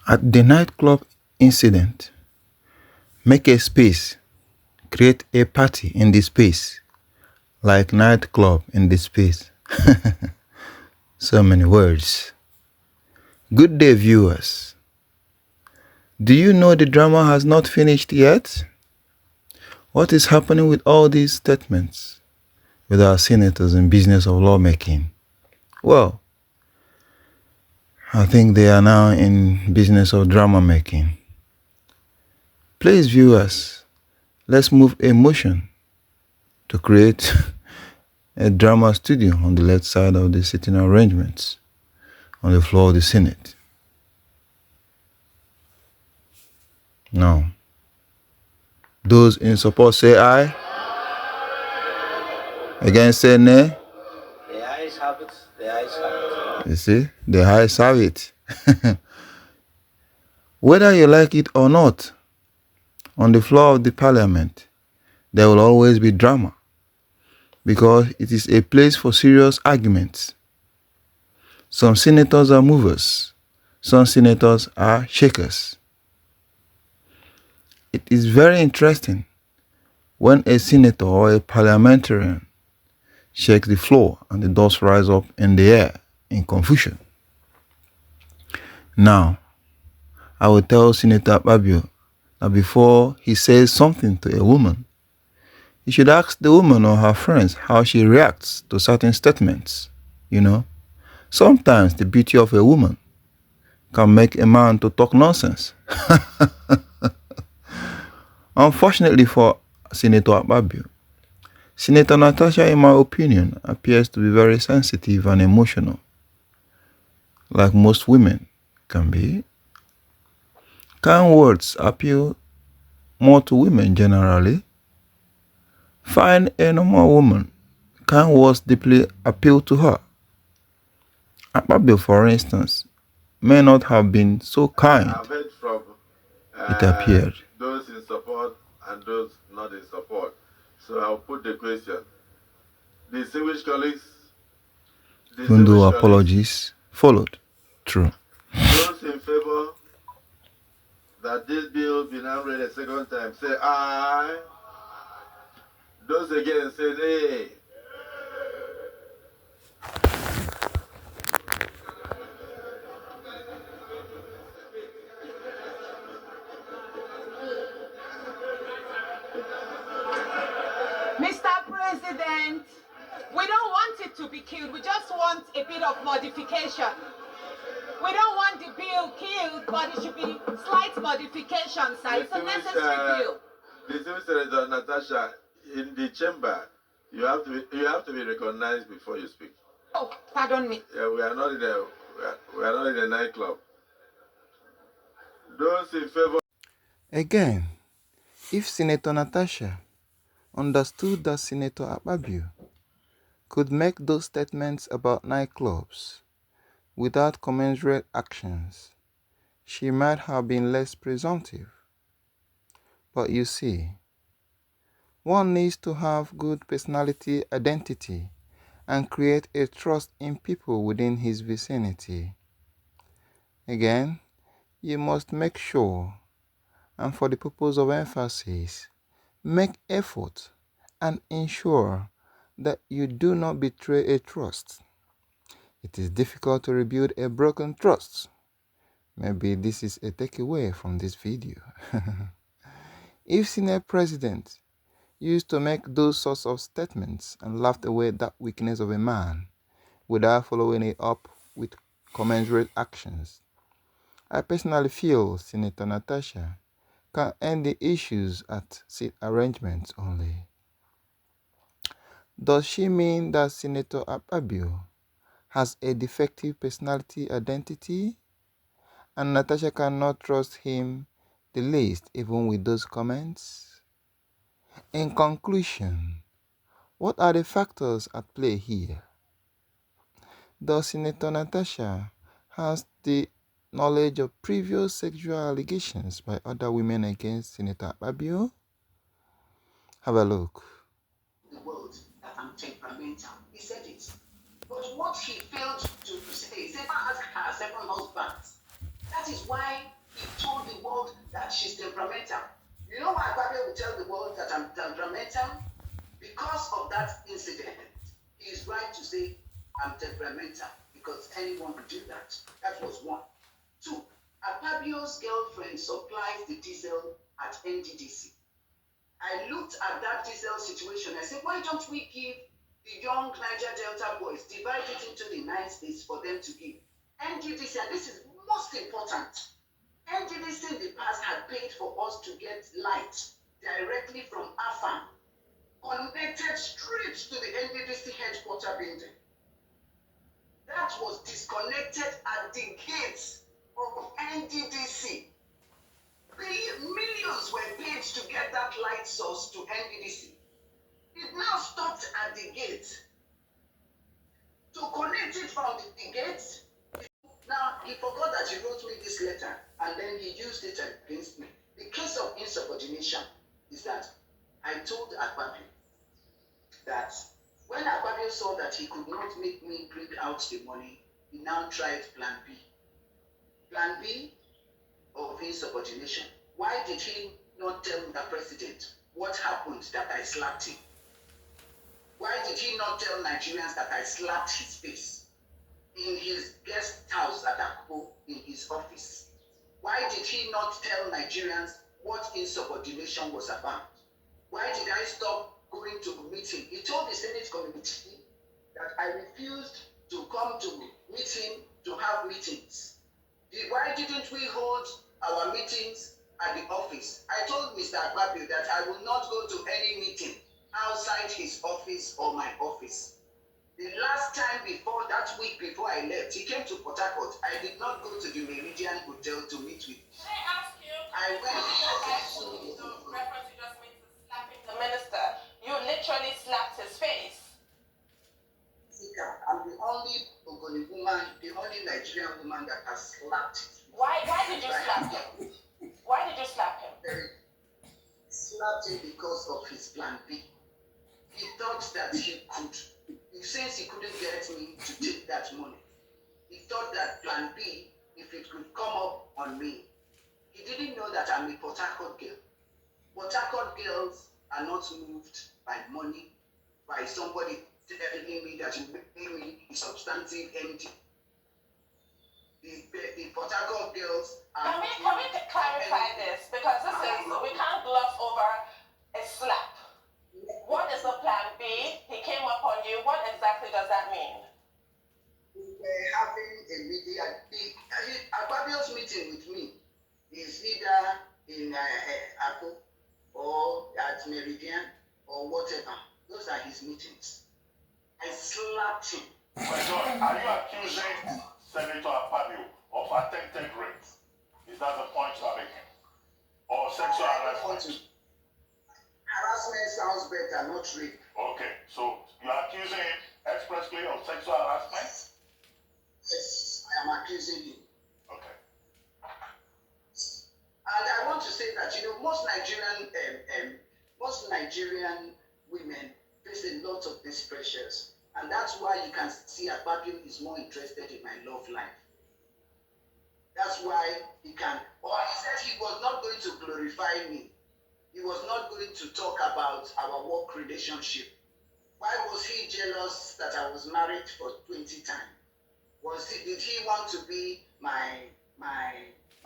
At the nightclub incident, make a space, create a party in the space, like nightclub in the space. So many words. Good day, viewers. Do you know the drama has not finished yet? What is happening with all these statements with our senators in business of lawmaking? Well, I think they are now in business of drama making. Please, viewers, let's move a motion to create a drama studio on the left side of the sitting arrangements on the floor of the Senate. Now, those in support say aye. Against say nay. The ayes have it. The ayes have it. You see, the ayes have it. Whether you like it or not, on the floor of the parliament, there will always be drama because it is a place for serious arguments. Some senators are movers, some senators are shakers. It is very interesting when a senator or a parliamentarian shakes the floor and the dust rise up in the air in confusion. Now, I will tell Senator Akpabio that before he says something to a woman, he should ask the woman or her friends how she reacts to certain statements. You know, sometimes the beauty of a woman can make a man to talk nonsense. Unfortunately for Senator Akpabio, Senator Natasha, in my opinion, appears to be very sensitive and emotional, like most women can be. Kind words appeal more to women generally. Find a normal woman, kind words deeply appeal to her. Akpabio, for instance, may not have been so kind. I've heard from It appeared. those in support and those not in support. So I'll put the question. Distinguished colleagues, Even though apologies followed. True. those in favor that this bill be now read a second time, say aye. Those against say nay. Mr. President, we don't want it to be killed. We just want a bit of modification. We don't want the bill killed, but it should be slight modifications. It's a necessary bill. Distinguished Senator Natasha, in the chamber, you have to be recognized before you speak. Oh, pardon me. Yeah, we are not in a nightclub. Those in favor. Again, if Senator Natasha understood that Senator Akpabio could make those statements about nightclubs without commensurate actions, she might have been less presumptive. But you see, one needs to have good personality identity and create a trust in people within his vicinity. Again, you must make sure, and for the purpose of emphasis, make effort and ensure that you do not betray a trust. It is difficult to rebuild a broken trust. Maybe this is a takeaway from this video. If Senate President used to make those sorts of statements and laughed away that weakness of a man without following it up with commensurate actions, I personally feel Senator Natasha can end the issues at seat arrangements only. Does she mean that Senator Akpabio has a defective personality identity and Natasha cannot trust him the least even with those comments? In conclusion, what are the factors at play here? Does Senator Natasha has the knowledge of previous sexual allegations by other women against Senator Akpabio? Have a look. The world that I'm temperamental. He said it. But what he failed to say is ever ask her seven husbands. That is why he told the world that she's temperamental. You know why Akpabio will tell the world that I'm temperamental? Because of that incident. He is right to say I'm temperamental because anyone could do that. That was one. Two, Akpabio's girlfriend supplies the diesel at NDDC. I looked at that diesel situation. I said, why don't we give the young Niger Delta boys, divide it into the 9 states for them to give? NDDC, and this is most important, NDDC in the past had paid for us to get light directly from AFAM, connected straight to the NDDC headquarter building. That was disconnected at the gates of NDDC. Millions were paid to get that light source to NDDC. It now stopped at the gate. To connect it from the gate, now he forgot that he wrote me this letter and then he used it against me. The case of insubordination is that I told Akpabio that when Akpabio saw that he could not make me bring out the money, he now tried plan B. Plan B of insubordination. Why did he not tell the president what happened that I slapped him? Why did he not tell Nigerians that I slapped his face in his guest house at Akpo in his office? Why did he not tell Nigerians what insubordination was about? Why did I stop going to meeting? He told the Senate committee that I refused to come to meet him to have meetings. Why didn't we hold our meetings at the office? I told Mr. Akpabio that I will not go to any meeting outside his office or my office. The last time before that week before I left, he came to Port Harcourt. I did not go to the Meridian Hotel to meet with him. Can I ask you? I went The reference you just made to slapping the minister. You literally slapped his face. I'm the only Ogoni woman, the only Nigerian woman that has slapped. Why did you slap him? Why did you slap him? Slapped him because of his plan B. He thought that he could, since he couldn't get me to take that money, he thought that plan B, if it could come up on me, he didn't know that I'm a Port Harcourt girl. Port Harcourt girls are not moved by money, by somebody telling me that you pay me a substantive MD. The Port Harcourt girls are... Can we clarify this? Because we can't gloss over a slap. What is the plan B? He came up on you. What exactly does that mean? We were having a meeting. Akpabio's meeting with me is either in Apple or at Meridian or whatever. Those are his meetings. I slapped him. My God, are you accusing Senator Akpabio of attempted rape? Is that the point you are making? Or sexual harassment? Harassment sounds better, not rape. Okay, so you are accusing him expressly of sexual harassment? Yes, I am accusing him. Okay. And I want to say that, most Nigerian women face a lot of these pressures. And that's why you can see Akpabio is more interested in my love life. That's why he said he was not going to glorify me. He was not going to talk about our work relationship. Why was he jealous that I was married for 20 times? Did he want to be my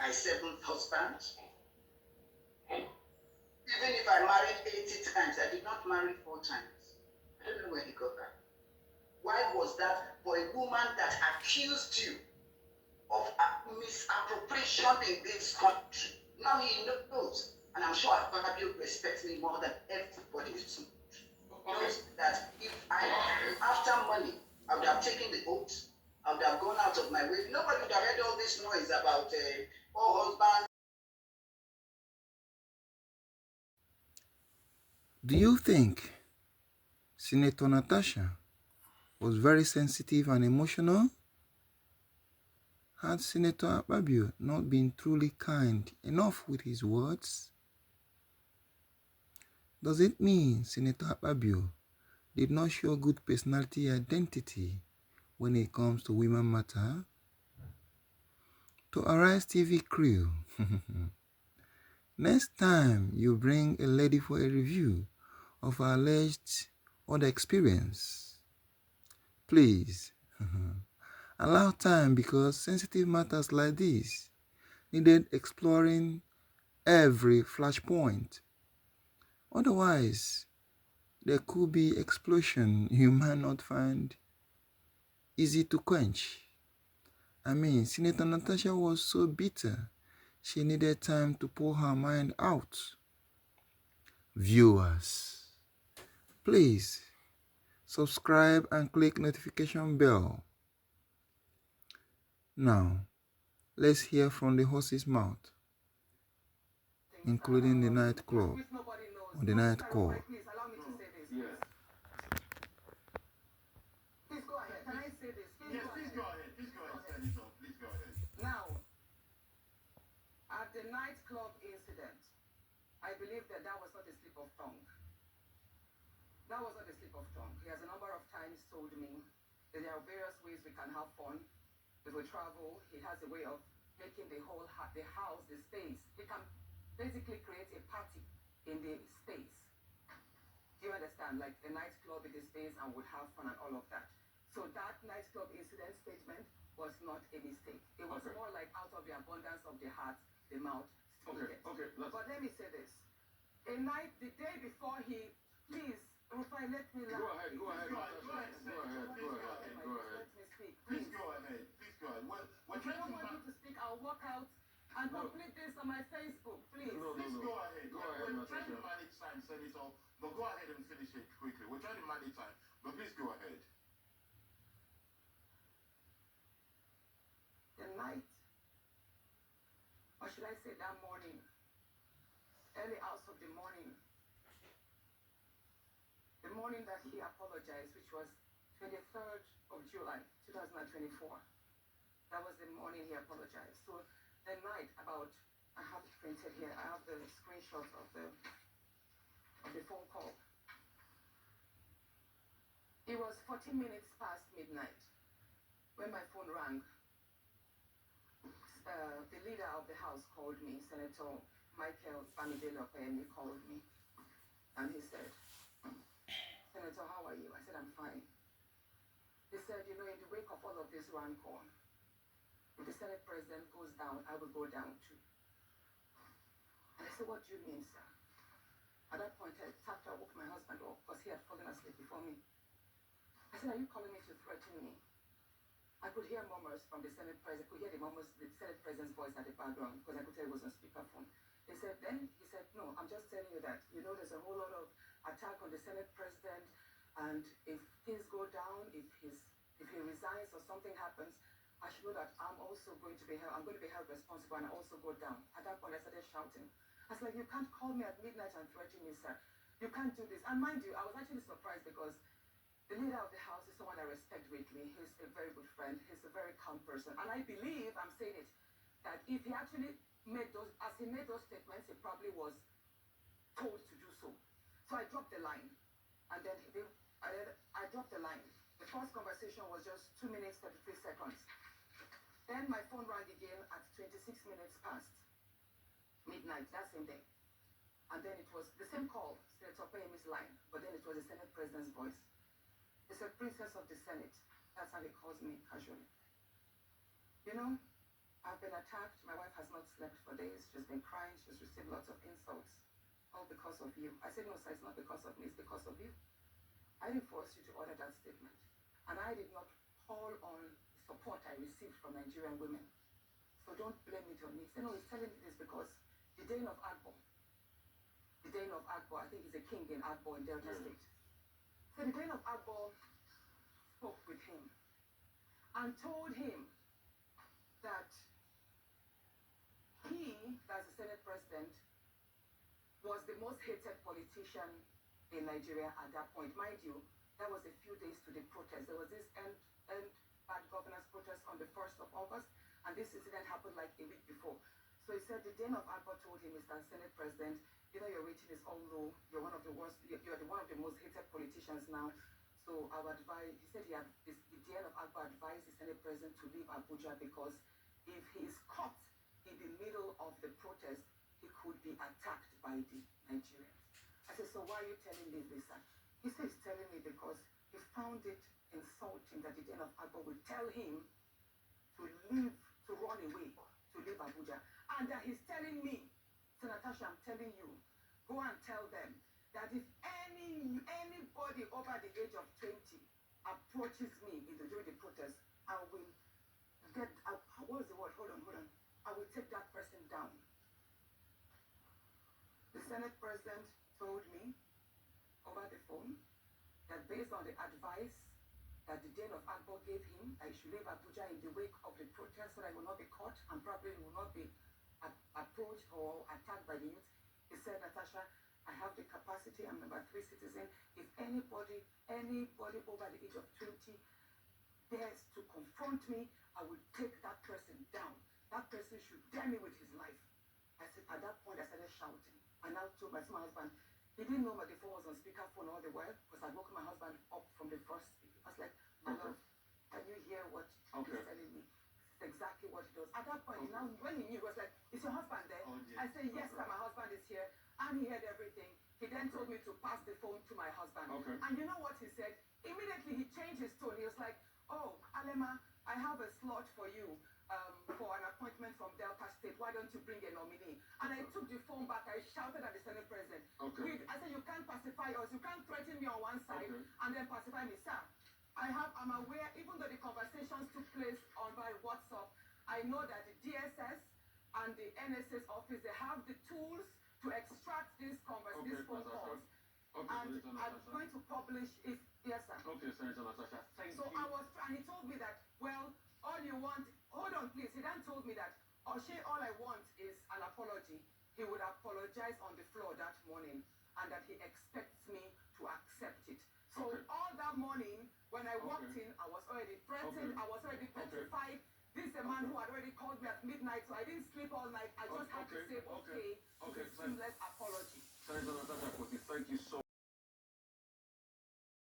7th husband? Even if I married 80 times, I did not marry 4 times. I don't know where he got that. Why was that for a woman that accused you of misappropriation in this country? Now he knows. And I'm sure Akpabio respects me more than everybody else. Knows that if after money, I would have taken the oath, I would have gone out of my way. Nobody would have heard all this noise about husband. Do you think Senator Natasha was very sensitive and emotional? Had Senator Akpabio not been truly kind enough with his words? Does it mean Senator Akpabio did not show good personality identity when it comes to women matter? To Arise TV crew, next time you bring a lady for a review of her alleged other experience, please allow time, because sensitive matters like this needed exploring every flashpoint. Otherwise, there could be explosion you might not find easy to quench. I mean, Senator Natasha was so bitter, she needed time to pour her mind out. Viewers, please subscribe and click notification bell. Now, let's hear from the horse's mouth, including the nightclub or the night call. Please allow me to say this. Yes. Please go ahead. Can I say this? Yes, please go ahead. Please go ahead, Senator. Please go ahead. Now, at the nightclub incident, I believe that was not a slip of tongue. That was not a slip of tongue. He has a number of times told me that there are various ways we can have fun. If we travel, he has a way of making the whole the house, the space. He can basically create a party in the space. Do you understand? Like the nightclub in the space and would have fun and all of that. So that nightclub incident statement was not a mistake. It was more like out of the abundance of the heart, the mouth speaketh. Okay. But let me say this. The day before he, please, Rufai, let me laugh. Go ahead. Let me speak. Please go ahead. If you don't want me to speak, I'll walk out and complete this on my Facebook, please. Please go ahead. We're trying to manage time, Senator, but go ahead and finish it quickly. We're trying to manage time, but please go ahead. The night, or should I say that morning, early hours of the morning that he apologized, which was 23rd of July, 2024. That was the morning he apologized. So the night about, I have it printed here, I have the screenshot of the phone call. It was 40 minutes past midnight when my phone rang. The leader of the house called me, Senator Michael Bamidele Opeyemi called me, and he said, Senator, how are you? I said, I'm fine. He said, in the wake of all of this rancor, if the Senate President goes down, I will go down too. And I said, what do you mean, sir? At that point, I tapped to woke my husband up because he had fallen asleep before me. I said, are you calling me to threaten me? I could hear murmurs from the Senate President. I could hear the Senate President's voice at the background because I could tell it was on speakerphone. He said, no, I'm just telling you that, there's a whole lot of attack on the Senate President, and if things go down, if he resigns or something happens, I should know that I'm going to be held responsible, and I also go down. At that point, I started shouting. I was like, you can't call me at midnight and threaten me, sir. You can't do this. And mind you, I was actually surprised because the leader of the house is someone I respect greatly. He's a very good friend. He's a very calm person. And I believe, I'm saying it, that if he actually made those statements, he probably was told to do so. So I dropped the line. And then I dropped the line. The first conversation was just 2 minutes, 33 seconds. Then my phone rang again at 26 minutes past midnight, that same day. And then it was the same call, Senator Opeyemi's line, but then it was the Senate President's voice. He said, Princess of the Senate. That's how he calls me casually. I've been attacked. My wife has not slept for days. She's been crying. She's received lots of insults. All because of you. I said, no, sir, it's not because of me. It's because of you. I didn't force you to order that statement. And I did not call on support I received from Nigerian women. So don't blame it on me. Say, no, he's telling me this because the Dane of Akpabio, I think he's a king in Akpabio in Delta State. So the Dane of Akpabio spoke with him and told him that he, as the Senate President, was the most hated politician in Nigeria at that point. Mind you, that was a few days to the protest. There was this end bad governance protest on the 1st of August, and this incident happened like a week before. So he said the Dane of Akpabio told him, Mr. Senate President, your rating is all low. You're one of the worst. You're one of the most hated politicians now. So I would advise. He said the Dane of Akpabio advised the Senate President to leave Abuja because if he is caught in the middle of the protest, he could be attacked by the Nigerians. I said, so why are you telling me this? He said, he's telling me because he found it insulting that the Dean of Akpabio would tell him to leave, to run away, to leave Abuja. And that he's telling me, so Natasha, I'm telling you, go and tell them that if anybody over the age of 20 approaches me during the protest, I will get, what is the word? Hold on. I will take that person down. The Senate President told me over the phone that based on the advice that the Dean of Akpabio gave him, I should leave Abuja in the wake of the protest so that I will not be caught and probably will not be approached or attacked by the youth. He said, Natasha, I have the capacity, I'm number 3 citizen. If anybody over the age of 20 dares to confront me, I will take that person down. That person should dare me with his life. I said, at that point, I started shouting. I now told my husband, he didn't know the phone was on speakerphone all the while because I woke my husband up from the first speaker. I was like, my love, can you hear what he's telling me? It's exactly what he does. At that point, now when he knew, he was like, is your husband there? I said, yes, sir, my husband is here. And he heard everything. He then told me to pass the phone to my husband. And you know what he said? Immediately he changed his tone. He was like, oh, Alema, I have a slot for you for an appointment from Delta State. Why don't you bring a nominee? And I took the phone back. I shouted at the Senate President. I said, you can't pacify us. You can't threaten me on one side and then pacify me. Sir, I'm aware, even though the conversations took place by WhatsApp, I know that the DSS and the NSS office, they have the tools to extract these phone calls. And I'm going to publish it. Yes, sir. Okay, Senator Natasha. Thank you. And he told me that, well, all you want, hold on, please. He then told me that, all I want is an apology. He would apologize on the floor that morning and that he expects me to accept it. So all that morning, when I walked in, I was already threatened, I was already petrified. This is a man who had already called me at midnight, so I didn't sleep all night. I just had to say, okay, let's